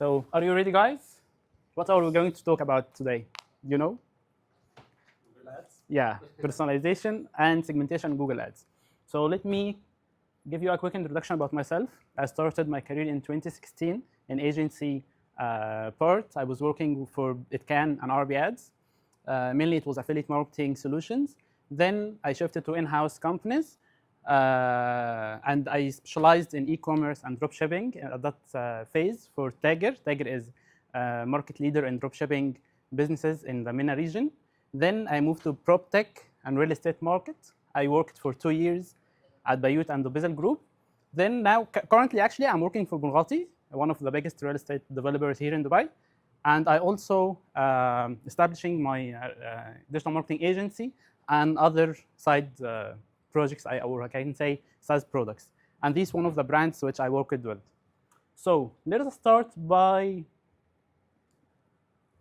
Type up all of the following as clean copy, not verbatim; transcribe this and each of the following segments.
So are you ready, guys? What are we going to talk about today? You know? Google Ads? Yeah, personalization and segmentation in Google Ads. So let me give you a quick introduction about myself. I started my career in 2016 in agency part. I was working for ItCan and RB Ads. Mainly it was affiliate marketing solutions. Then I shifted to in-house companies. And I specialized in e-commerce and dropshipping at that phase for Tagger. Tagger is a market leader in dropshipping businesses in the MENA region. Then I moved to prop tech and real estate market. I worked for 2 years at Bayut and the Bizel Group. Then now, currently, actually, I'm working for Bulghati, one of the biggest real estate developers here in Dubai. And I also establishing my digital marketing agency and other side projects, or I can say SaaS products. And this is one of the brands which I worked with. So let us start by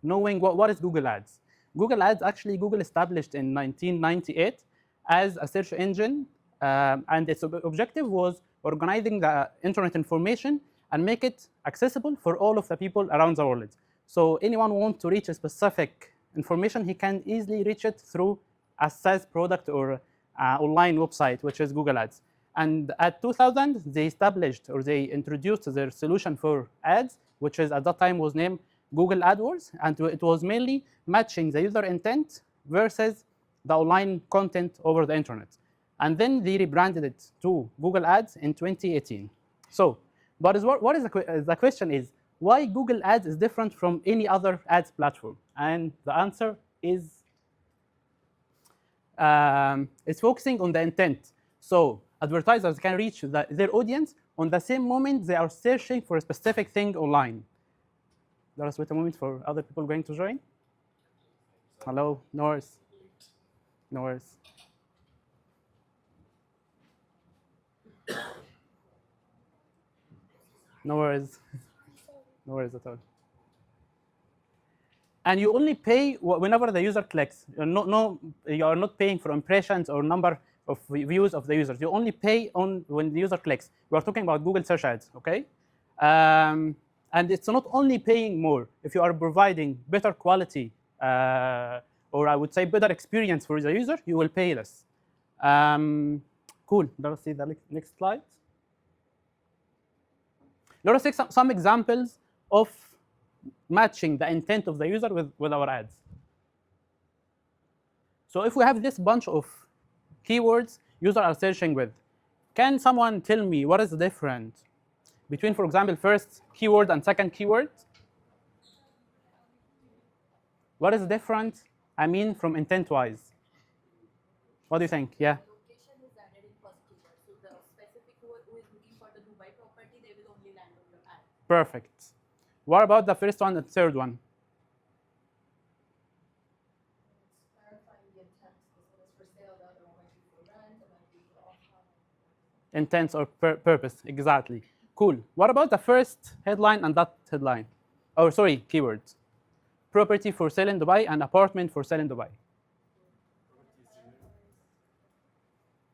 knowing what is Google Ads. Google Ads, actually, Google established in 1998 as a search engine, and its objective was organizing the internet information and make it accessible for all of the people around the world. So anyone who wants to reach a specific information, he can easily reach it through a SaaS product or online website, which is Google Ads. And at 2000, they established or they introduced their solution for ads, which is at that time was named Google AdWords, and it was mainly matching the user intent versus the online content over the internet. And then they rebranded it to Google Ads in 2018. So, but what is the question is, why Google Ads is different from any other ads platform? And the answer is it's focusing on the intent. So advertisers can reach their audience on the same moment they are searching for a specific thing online. Let us wait a moment for other people going to join. Hello, no worries. No worries. No worries. No worries at all. And you only pay whenever the user clicks. You are not paying for impressions or number of views of the users. You only pay on when the user clicks. We are talking about Google search ads, okay? And it's not only paying more. If you are providing better quality, or I would say better experience for the user, you will pay less. Cool. Let us see the next slide. Let us take some examples of matching the intent of the user with our ads. So if we have this bunch of keywords users are searching with, can someone tell me what is the difference between, for example, first keyword and second keyword? What is the difference, I mean, from intent-wise? What do you think? Yeah? Location is added in first keyword. So the specific keyword who is looking for the Dubai property, they will only land on your ad. Perfect. What about the first one and third one? It's clarifying the intent. This one is for sale, the other one might be for rent, it might be for offer. Intent or purpose, exactly. Cool. What about the first headline and that headline? Oh, sorry, keywords. Property for sale in Dubai and apartment for sale in Dubai.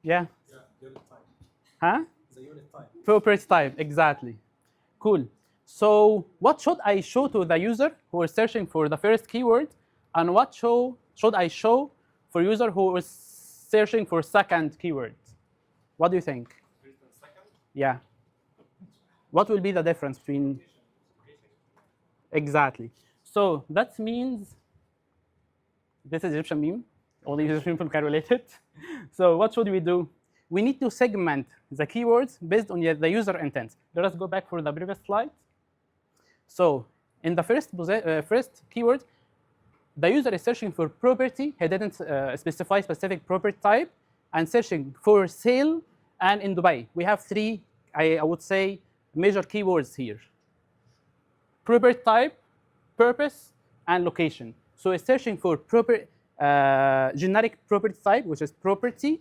Yeah? Yeah, unit type. Huh? The unit type. Property type, exactly. Cool. So what should I show to the user who is searching for the first keyword, and what should I show for user who is searching for second keyword? What do you think? First and second. Yeah. What will be the difference between? Exactly. So that means this is Egyptian meme. Only Egyptian people can relate it. So what should we do? We need to segment the keywords based on the user intent. Let us go back for the previous slide. So in the first keyword, the user is searching for property. He didn't specify specific property type, and searching for sale and in Dubai. We have three, I would say, major keywords here: property type, purpose, and location. So it's searching for generic property type, which is property,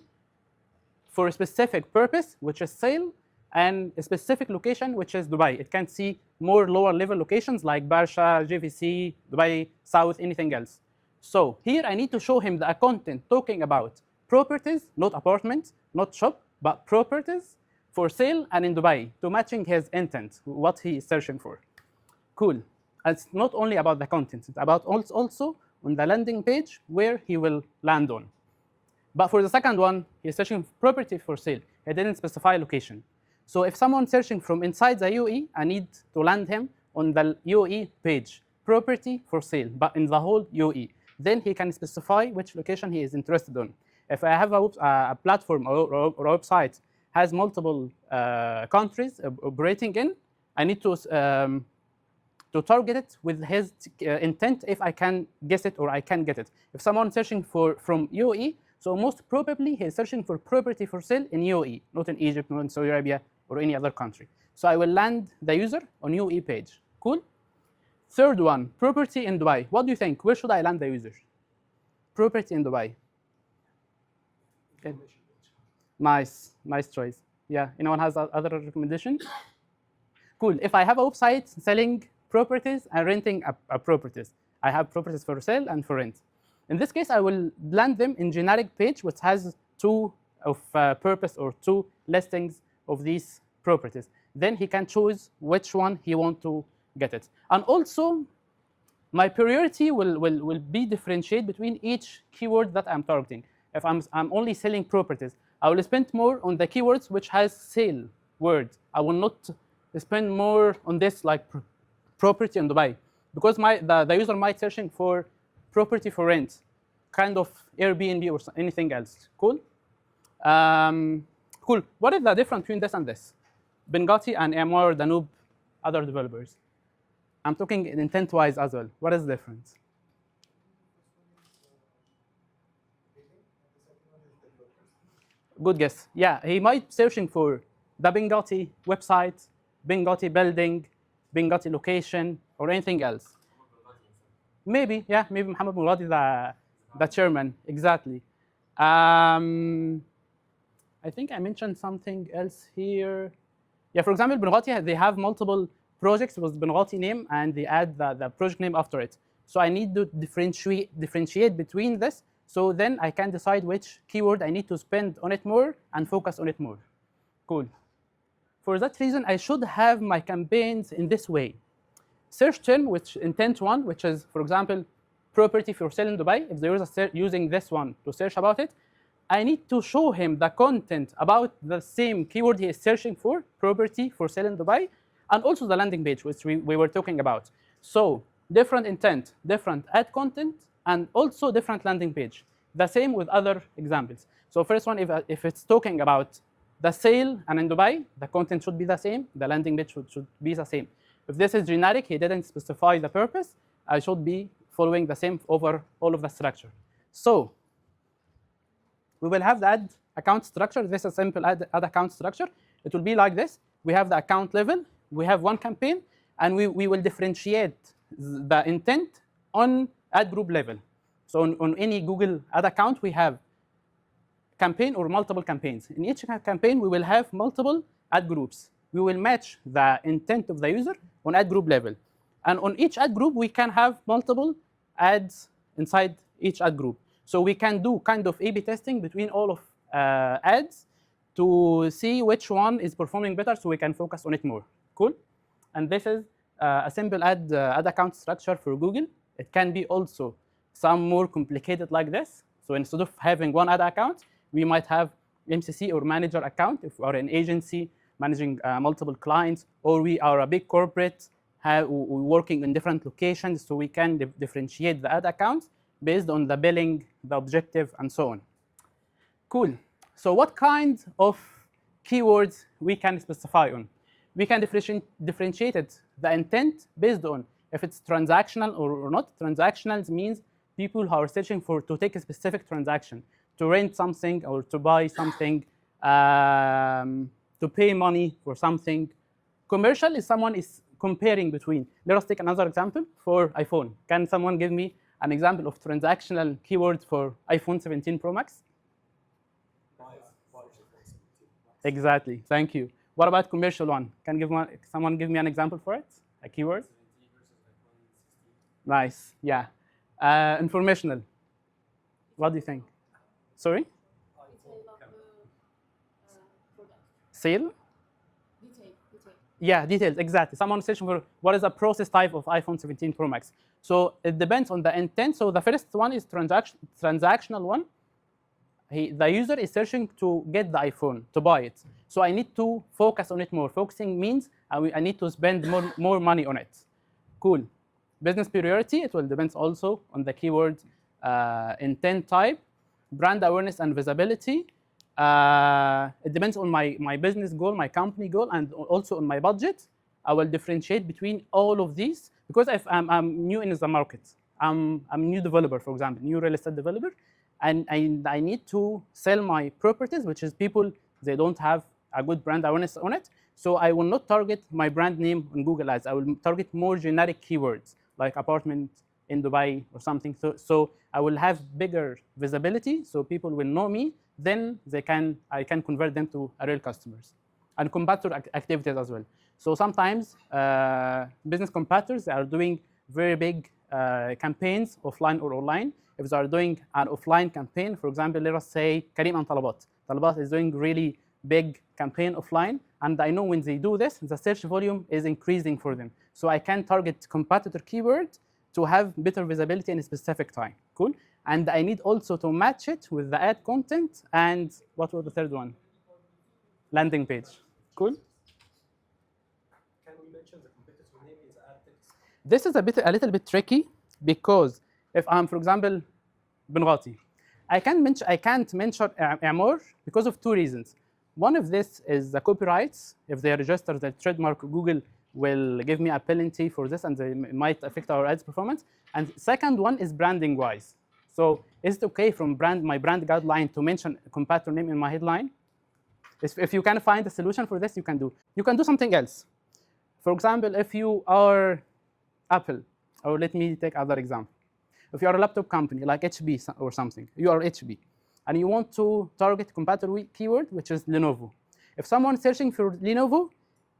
for a specific purpose, which is sale, and a specific location, which is Dubai. It can see more lower level locations like Barsha, JVC, Dubai, South, anything else. So here I need to show him the content talking about properties, not apartments, not shop, but properties for sale and in Dubai, to matching his intent, what he is searching for. Cool. It's not only about the content, it's about also on the landing page where he will land on. But for the second one, he's searching for property for sale. He didn't specify location. So if someone's searching from inside the UE, I need to land him on the UE page, property for sale, but in the whole UE. Then he can specify which location he is interested in. If I have a platform or a website has multiple countries operating in, I need to target it with his intent if I can guess it or I can get it. If someone's searching from UAE, so most probably he's searching for property for sale in UAE, not in Egypt, not in Saudi Arabia, or any other country. So I will land the user on UAE page. Cool? Third one, property in Dubai. What do you think? Where should I land the user? Property in Dubai. Okay. Nice choice. Yeah, anyone has other recommendation? Cool. If I have a website selling properties and renting a properties, I have properties for sale and for rent. In this case, I will land them in generic page, which has two of purpose or two listings of these properties. Then he can choose which one he want to get it. And also, my priority will be differentiate between each keyword that I'm targeting. If I'm only selling properties, I will spend more on the keywords which has sale word. I will not spend more on this like property in Dubai, because the user might searching for property for rent, kind of Airbnb or anything else. Cool? Cool. What is the difference between this and this? Benghazi and AMR, Danube, other developers. I'm talking intent-wise as well. What is the difference? Good guess. Yeah, he might be searching for the Benghazi website, Benghazi building, Benghazi location, or anything else. Maybe, yeah, maybe Mohammed Muradi, the chairman, exactly. I think I mentioned something else here. Yeah, for example, Benghazi, they have multiple projects with Benghazi name, and they add the project name after it. So I need to differentiate between this, so then I can decide which keyword I need to spend on it more and focus on it more. Cool. For that reason, I should have my campaigns in this way. Search term, which intent one, which is, for example, property for sale in Dubai. If the user is using this one to search about it, I need to show him the content about the same keyword he is searching for, property for sale in Dubai, and also the landing page, which we were talking about. So different intent, different ad content, and also different landing page. The same with other examples. So first one, if it's talking about the sale and in Dubai, the content should be the same, the landing page should be the same. If this is generic, he didn't specify the purpose, I should be following the same over all of the structure. So we will have the ad account structure. This is a simple ad account structure. It will be like this. We have the account level, we have one campaign, and we will differentiate the intent on ad group level. So on any Google ad account, we have campaign or multiple campaigns. In each campaign, we will have multiple ad groups. We will match the intent of the user on ad group level. And on each ad group, we can have multiple ads inside each ad group. So we can do kind of A/B testing between all of ads to see which one is performing better so we can focus on it more. Cool? And this is a simple ad account structure for Google. It can be also some more complicated like this. So instead of having one ad account, we might have MCC or manager account if we are an agency managing multiple clients, or we are a big corporate working in different locations, so we can differentiate the ad accounts based on the billing, the objective, and so on. Cool. So what kind of keywords we can specify on? We can differentiate it, the intent based on if it's transactional or not. Transactional means people who are searching to take a specific transaction, to rent something or to buy something, to pay money for something. Commercial is someone is comparing between. Let us take another example for iPhone. Can someone give me an example of transactional keywords for iPhone 17 Pro Max? Exactly, thank you. What about commercial one? Can someone give me an example for it? A keyword? Nice, yeah. Informational. What do you think? Sorry? Detail of the product. Sale? Detail. Yeah, details, exactly. Someone searching for what is the process type of iPhone 17 Pro Max. So it depends on the intent. So the first one is transactional one. The user is searching to get the iPhone, to buy it. So I need to focus on it more. Focusing means I need to spend more money on it. Cool. Business priority, it will depend also on the keyword intent type, brand awareness and visibility. It depends on my business goal, my company goal, and also on my budget. I will differentiate between all of these because if I'm new in the market, I'm a new developer, for example, new real estate developer, and I need to sell my properties, which is people, they don't have a good brand awareness on it. So I will not target my brand name on Google Ads. I will target more generic keywords like apartment in Dubai or something. So I will have bigger visibility, so people will know me. Then I can convert them to real customers, and competitor activities as well. So sometimes business competitors, they are doing very big campaigns, offline or online. If they are doing an offline campaign, for example, let us say Karim and Talabat. Talabat is doing really big campaign offline, and I know when they do this, the search volume is increasing for them. So I can target competitor keyword to have better visibility in a specific time. Cool. And I need also to match it with the ad content and what was the third one? Landing page. Cool. Can we mention the competitor name in the ad text? This is a little bit tricky because if I'm, for example, Benghati, I can't mention Amor because of two reasons. One of this is the copyrights. If they register the trademark, Google will give me a penalty for this, and they might affect our ads performance. And second one is branding wise. So is it okay from my brand guideline to mention a competitor name in my headline? If you can find a solution for this, you can do. You can do something else. For example, if you are Apple, or let me take other example. If you are a laptop company like HP or something, you are HP, and you want to target competitor keyword, which is Lenovo. If someone is searching for Lenovo,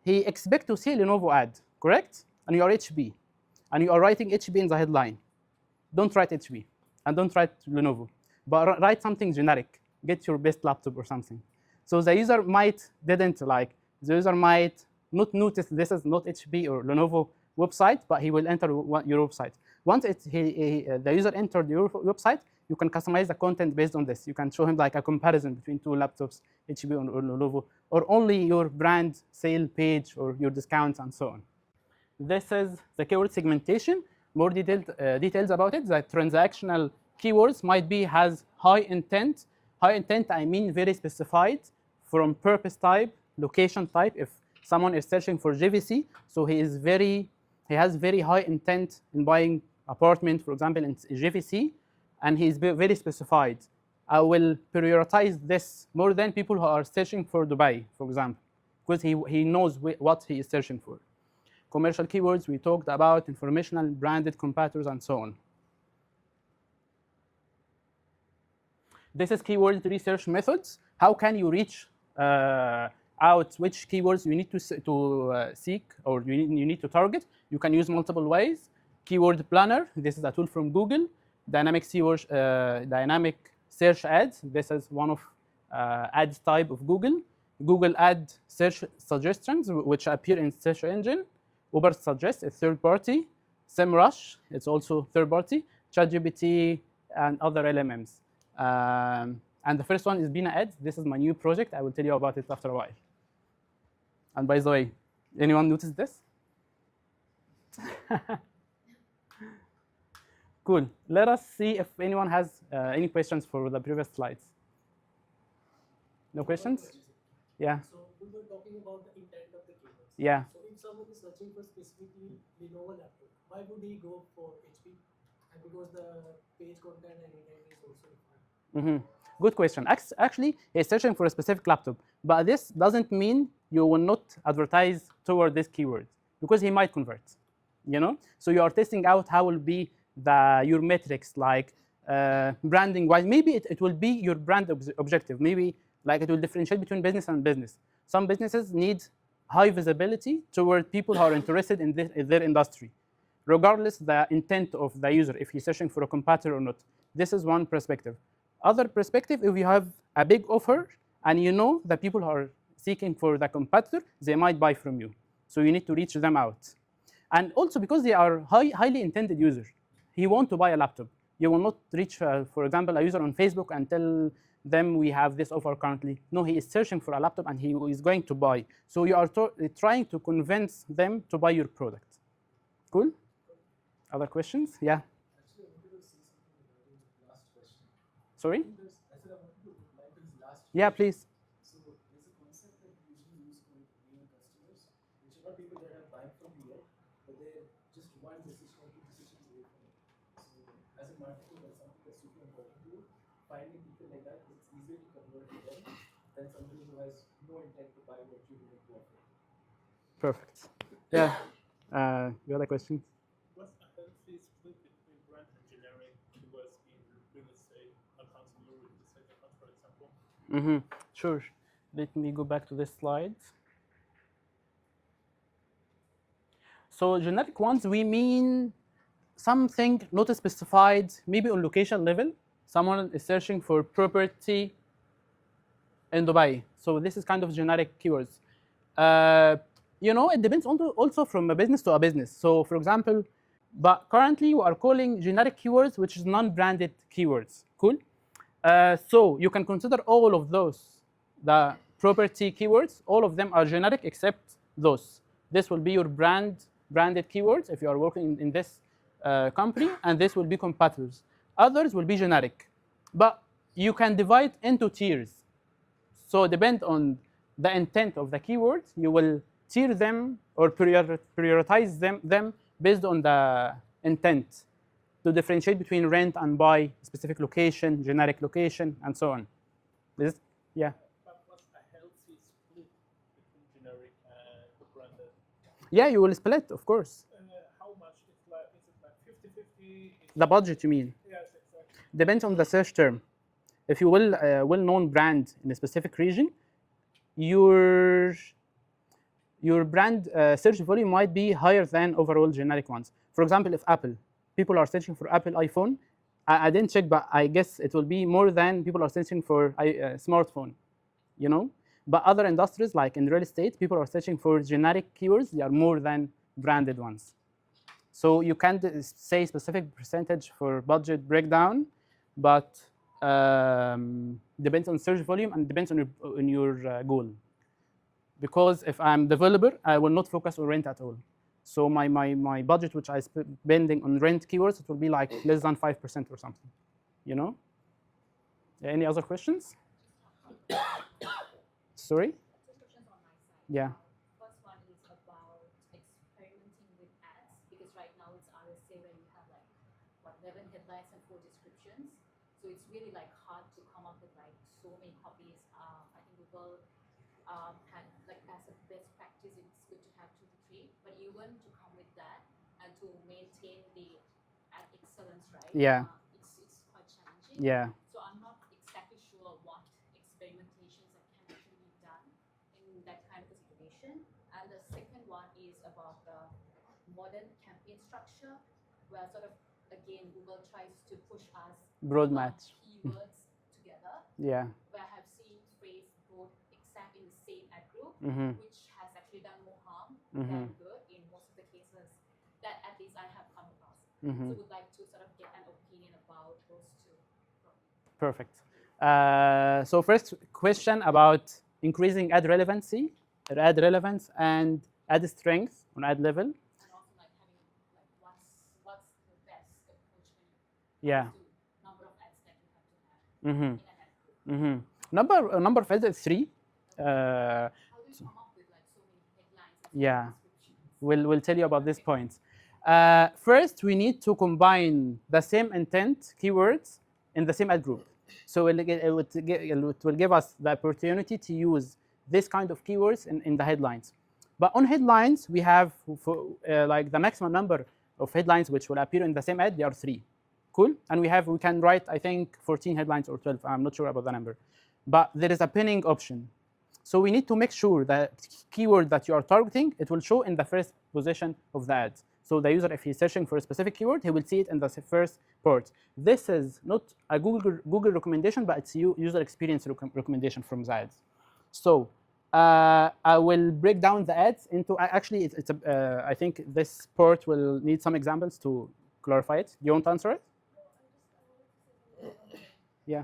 he expects to see Lenovo ad, correct? And you are HP, and you are writing HP in the headline. Don't write HP, and don't write Lenovo, but write something generic. Get your best laptop or something. So the user might not notice this is not HP or Lenovo website, but he will enter your website. Once the user entered your website, you can customize the content based on this. You can show him like a comparison between two laptops, HP or Lenovo, or only your brand sale page or your discounts and so on. This is the keyword segmentation. More details about it. The transactional keywords might be has high intent. High intent, I mean very specified from purpose type, location type. If someone is searching for JVC, so he has very high intent in buying apartment, for example, in JVC, and he's very specified. I will prioritize this more than people who are searching for Dubai, for example, because he knows what he is searching for. Commercial keywords, we talked about, informational, branded competitors, and so on. This is keyword research methods. How can you reach out which keywords you need to seek or you need to target? You can use multiple ways. Keyword planner, this is a tool from Google. Dynamic search ads, this is one of ads type of Google. Google ad search suggestions, which appear in search engine. Uber suggest, a third party. SEMrush, it's also third party. ChatGPT and other LMMs. And the first one is Bina Ads. This is my new project. I will tell you about it after a while. And by the way, anyone notice this? Cool. Let us see if anyone has any questions for the previous slides. No questions? Yeah. So we were talking about the intent of the keywords. Yeah. So if someone is searching for specifically Lenovo laptop, why would he go for HP? And because the page content and intent is also different. Good question. Actually, he's searching for a specific laptop, but this doesn't mean you will not advertise toward this keyword because he might convert. You know, so you are testing out how will be your metrics, like branding wise. Maybe it will be your brand objective. Maybe like it will differentiate between business and business. Some businesses need high visibility toward people who are interested in their industry, regardless the intent of the user, if he's searching for a competitor or not. This is one perspective. Other perspective, if you have a big offer and you know the people who are seeking for the competitor, they might buy from you. So you need to reach them out. And also because they are highly intended users. He want to buy a laptop. You will not reach, for example, a user on Facebook and tell them we have this offer currently. No, he is searching for a laptop and he is going to buy. So you are trying to convince them to buy your product. Cool? Other questions? Yeah. Actually, I wanted to say something regarding the last question. Sorry? I said I wanted to reply to his last Yeah, question. please. So there's a concept that we usually use for new customers, which are not people that have buying from you yet, but they're just one decision or two decisions away from it. So as a marketer, that's something that's super important to you. Finding people like that, it's easier to convert to them than somebody who has no intent to buy what you're going to offer. Perfect. Yeah. You had a question? What's a healthy split between brand and generic keywords in real estate accounts in your real estate account, for example? Sure. Let me go back to this slide. So generic ones, we mean something not specified, maybe on location level. Someone is searching for property in Dubai. So this is kind of generic keywords. You know, it depends also from a business to a business. So for example, but currently we are calling generic keywords, which is non-branded keywords. Cool? So you can consider all of those, the property keywords, all of them are generic except those. This will be your branded keywords if you are working in this company, and this will be competitors. Others will be generic, but you can divide into tiers. So depend on the intent of the keywords, you will tier them or prioritize them based on the intent to differentiate between rent and buy, specific location, generic location, and so on. Yeah. But what's a healthy split between generic and branded? Yeah, you will split, of course. How much? Is it like 50-50? The budget, you mean? Yes, exactly. Depends on the search term. If you will well-known brand in a specific region, your brand search volume might be higher than overall generic ones. For example, if Apple, people are searching for Apple iPhone, I didn't check, but I guess it will be more than people are searching for smartphone, you know? But other industries, like in real estate, people are searching for generic keywords. They are more than branded ones. So you can't say specific percentage for budget breakdown, but depends on search volume and depends on your goal. Because if I'm developer, I will not focus on rent at all. So my budget, which I spending on rent keywords, it will be like less than 5% or something, you know? Any other questions? Sorry? Two questions on my side. Yeah. First one is about experimenting with ads, because right now it's RSA where you have like 11 headlines and 4 descriptions. So it's really like hard to come up with like so many copies. I think Google had like as a best practice, it's good to have 2 to 3. But even to come with that and to maintain the ad excellence, right? Yeah. It's quite challenging. Yeah. So I'm not exactly sure what experimentations that can actually be done in that kind of a situation. And the second one is about the modern campaign structure, where sort of again Google tries to push us Broad lump match. keywords together. Yeah. Where I have seen phrase both exact in the same ad group, which has actually done more harm than good in most of the cases that at least I have come across. So would like to sort of get an opinion about those two. Perfect. So first question about increasing ad relevancy, or ad relevance, and ad strength on ad level. And also like having like what's the best approach when it Yeah. comes to number of ads that you have to have in an ad group. Number of ads is 3. How do you come up with like so many headlines and Yeah. descriptions? We'll tell you about this point. First, we need to combine the same intent keywords in the same ad group. So it will give us the opportunity to use this kind of keywords in the headlines. But on headlines, we have like the maximum number of headlines which will appear in the same ad. They are 3. Cool. And we can write, I think, 14 headlines or 12. I'm not sure about the number. But there is a pinning option. So we need to make sure that keyword that you are targeting, it will show in the first position of the ad. So the user, if he's searching for a specific keyword, he will see it in the first part. This is not a Google recommendation, but it's user experience recommendation from the ads. So I will break down the ads into. Actually, it's a. I think this part will need some examples to clarify it. Do you want to answer it? Yeah.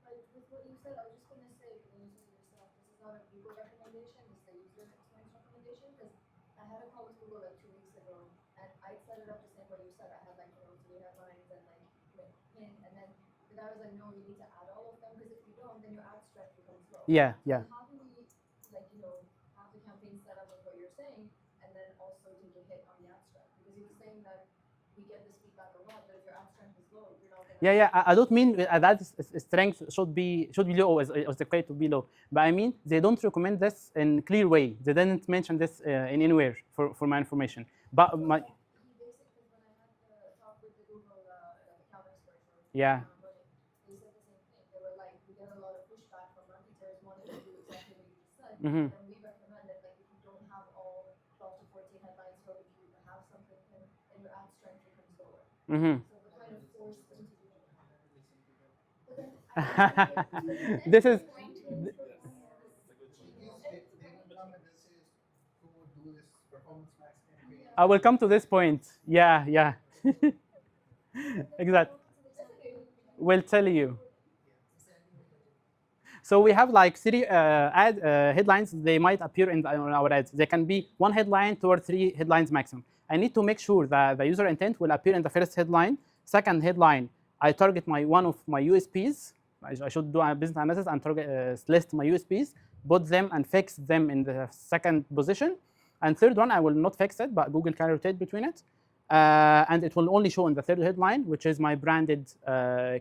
Like with what you said, I was just gonna say when you said yourself, this is not a Google recommendation, this is a user experience recommendation. Because I had a call with Google like 2 weeks ago, and I set it up the same way you said. I had like three headlines and like pin, and then the guy was like, no, you need to add all of them because if you don't, then your ad strength becomes low. Yeah. So Yeah. how do we like have the campaign set up with what you're saying, and then also take a hit on the ad strength because you were saying that we get this feedback a lot, but if your ad strength is low, you're not gonna. Yeah, yeah. I don't mean that strength should be low or is okay to be low. But I mean they don't recommend this in clear way. They didn't mention this in anywhere for my information. But my He basically, when I had the talk with the Google account expert or Yeah. they said the same thing. They were like, we get a lot of pushback from marketers wanting to do exactly what you just said. Mhm. And we recommend that like if you don't have all 12 to 14 headlines, or if you have something and your ad strength becomes lower. Mhm. So we're kind of forced into doing it. But then I This is I will come to this point. Yeah, yeah. Exactly. We'll tell you. So we have like three ad headlines. They might appear on our ads. They can be one headline, 2 or 3 headlines maximum. I need to make sure that the user intent will appear in the first headline. Second headline, I target one of my USPs. I should do a business analysis and target list my USPs, put them and fix them in the second position. And third one, I will not fix it, but Google can rotate between it. And it will only show in the third headline, which is my branded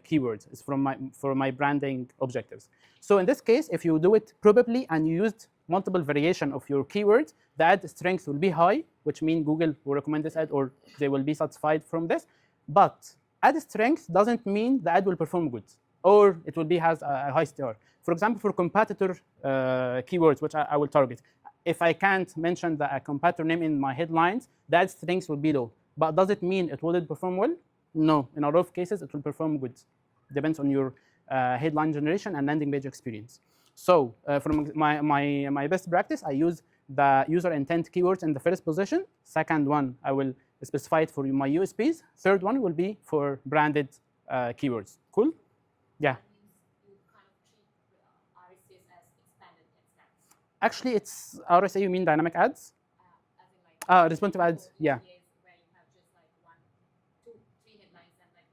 keywords. It's for my branding objectives. So in this case, if you do it probably and you used multiple variation of your keywords, the ad strength will be high, which means Google will recommend this ad or they will be satisfied from this. But ad strength doesn't mean the ad will perform good or it will be has a high star. For example, for competitor keywords, which I will target, if I can't mention a competitor name in my headlines, the ad strength will be low. But does it mean it wouldn't perform well? No. In a lot of cases, it will perform good. Depends on your headline generation and landing page experience. So from my best practice, I use the user intent keywords in the first position. Second one, I will specify it for my USPs. Third one will be for branded keywords. Cool? Yeah. That means you kind of treat RSAs as expanded headsets. Actually, it's RSA. You mean dynamic ads? As in like Responsive ads. Yeah. ETAs where you have just like 1, 2, 3 headlines and like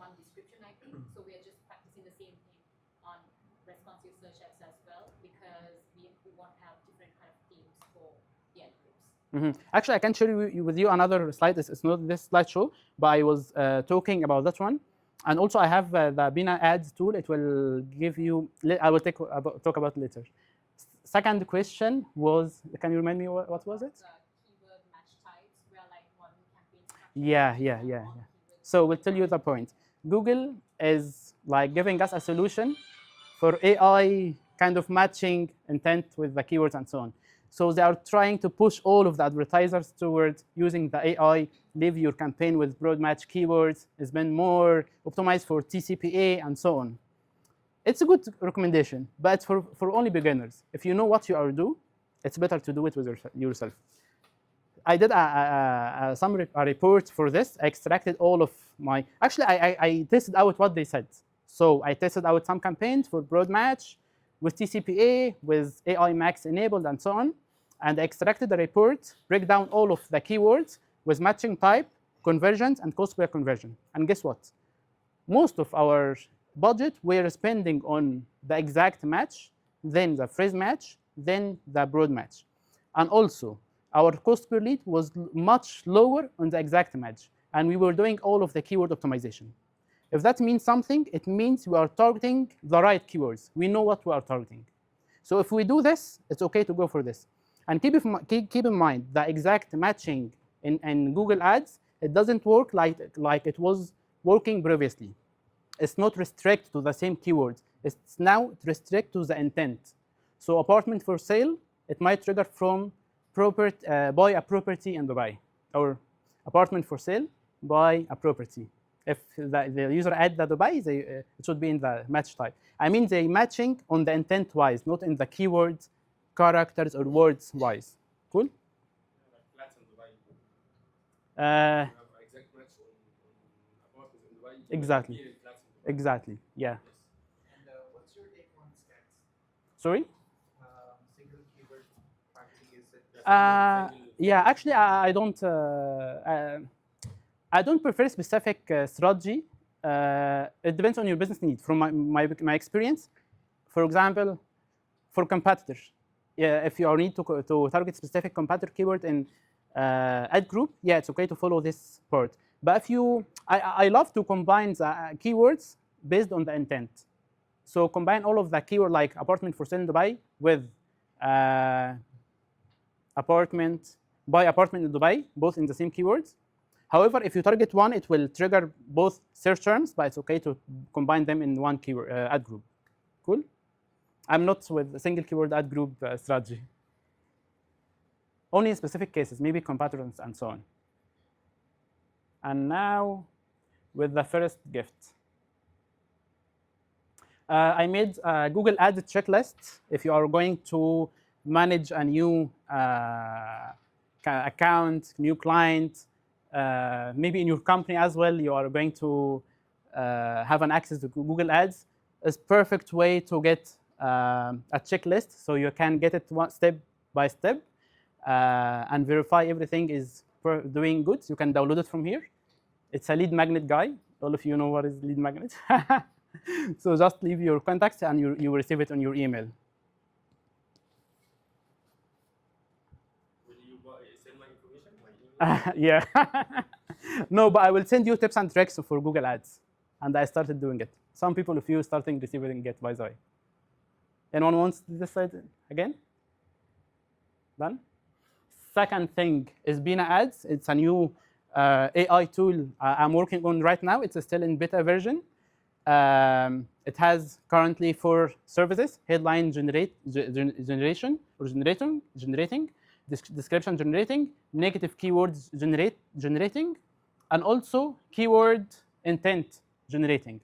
one description, I think. So we are just practicing the same thing on responsive search ads as well because we want to have different kind of themes for the ad groups. Actually, I can share with you another slide. It's not this slideshow, but I was talking about that one. And also, I have the Bina Ads tool. It will give you. I will talk about it later. Second question was, can you remind me what was it? The keyword match types where like one campaign structure Yeah. on Yeah. keywords. So we'll tell you the point. Google is like giving us a solution for AI kind of matching intent with the keywords and so on. So they are trying to push all of the advertisers towards using the AI, leave your campaign with broad match keywords, spend more, optimize for TCPA, and so on. It's a good recommendation, but it's for only beginners. If you know what you are doing, it's better to do it with yourself. I did a report for this. I extracted all of my. Actually, I tested out what they said. So I tested out some campaigns for broad match with TCPA, with AI Max enabled, and so on. And I extracted the report, break down all of the keywords with matching type, conversions, and cost per conversion. And guess what? Most of our budget we're spending on the exact match, then the phrase match, then the broad match. And also, our cost per lead was much lower on the exact match. And we were doing all of the keyword optimization. If that means something, it means we are targeting the right keywords. We know what we are targeting. So if we do this, it's okay to go for this. And keep in mind, the exact matching in Google Ads, it doesn't work like it was working previously. It's not restricted to the same keywords. It's now restricted to the intent. So apartment for sale, it might trigger from buy a property in Dubai, or apartment for sale, buy a property. If the user add the Dubai, it should be in the match type. I mean, they matching on the intent wise, not in the keywords characters or words wise. Cool. Like flats in Dubai. Uh, You have exact match on apartments in Dubai. Exactly. Here in flats in Dubai. exactly. Yeah. Yes. And what's your take on stats? Sorry. Single keyword targeting is it? Yeah, actually, I don't prefer a specific strategy. It depends on your business need. From my experience, for example, for competitors, yeah, if you need to target specific competitor keyword in ad group, yeah, it's okay to follow this part. But if I love to combine the keywords based on the intent. So combine all of the keyword like apartment for sale in Dubai with buy apartment in Dubai, both in the same keywords. However, if you target one, it will trigger both search terms, but it's okay to combine them in one keyword ad group. Cool? I'm not with a single keyword ad group strategy. Only in specific cases, maybe competitors and so on. And now, with the first gift. I made a Google Ads checklist. If you are going to manage a new account, new client, maybe in your company as well, you are going to have an access to Google Ads. It's perfect way to get a checklist, so you can get it one step by step and verify everything is doing good. You can download it from here. It's a lead magnet guy. All of you know what is lead magnet. So just leave your contacts and you will receive it on your email. Will you send my information? My email? Yeah. No, but I will send you tips and tricks for Google Ads. And I started doing it. Some people of you starting receiving it, by the way. Anyone wants this side again? Done? Second thing is Bina Ads. It's a new AI tool I'm working on right now. It's still in beta version. It has currently 4 services: headline generation or generating, description generating, negative keywords generating, and also keyword intent generating.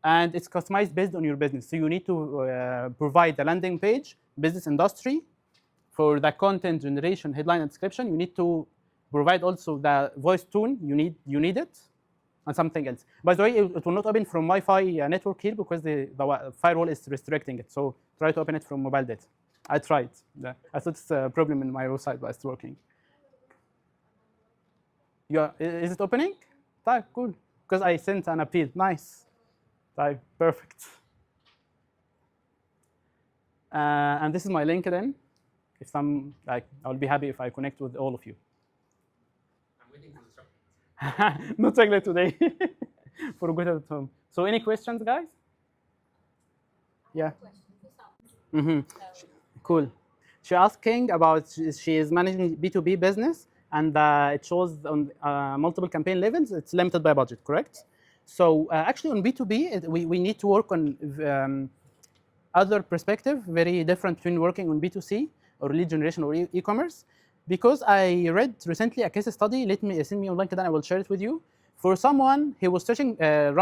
And it's customized based on your business. So you need to provide a landing page, business industry. For the content generation, headline and description, you need to provide also the voice tone. You need it, and something else. By the way, it will not open from Wi-Fi network here because the firewall is restricting it. So try to open it from mobile data. I tried. I thought it's a problem in my website, but it's working. Yeah, is it opening? Type, cool. Because I sent an appeal. Nice. Type, perfect. And this is my LinkedIn. If I'll be happy if I connect with all of you. I'm waiting for the chocolate. Not chocolate today. Forgot it at home. So any questions, guys? Yeah. Mm-hmm. Cool. She's asking about she is managing B2B business, and it shows on multiple campaign levels. It's limited by budget, correct? So actually on B2B, we need to work on other perspective, very different between working on B2C or lead generation or e-commerce. Because I read recently a case study, send me on LinkedIn, I will share it with you. For someone, he was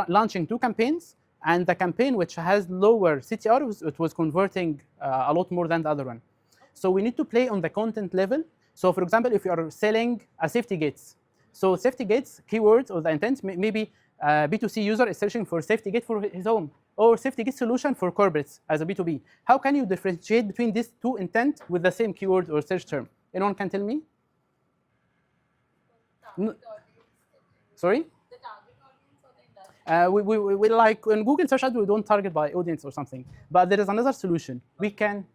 launching 2 campaigns, and the campaign which has lower CTR, it was converting a lot more than the other one. So we need to play on the content level. So for example, if you are selling a safety gates, so safety gates keywords or the intent, maybe a B2C user is searching for safety gate for his home, or safety gate solution for corporates as a B2B. How can you differentiate between these 2 intent with the same keyword or search term? Anyone can tell me? No. Sorry? The target audience or the industry? We like in Google search ads, we don't target by audience or something. But there is another solution. We can,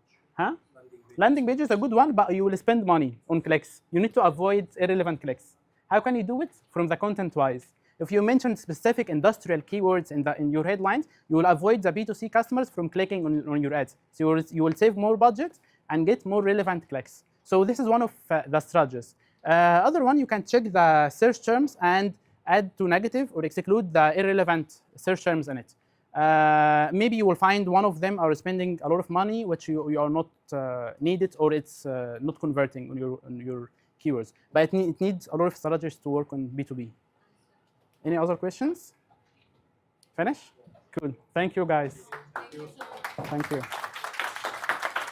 Landing page is a good one, but you will spend money on clicks. You need to avoid irrelevant clicks. How can you do it? From the content wise. If you mention specific industrial keywords in your headlines, you will avoid the B2C customers from clicking on your ads. So you will save more budget and get more relevant clicks. So this is one of the strategies. Other one, you can check the search terms and add to negative or exclude the irrelevant search terms in it. Maybe you will find one of them are spending a lot of money, which you are not needed, or it's not converting on your keywords. But it needs a lot of strategies to work on B2B. Any other questions? Finish? Cool. Thank you, guys. Thank you so much. Thank you.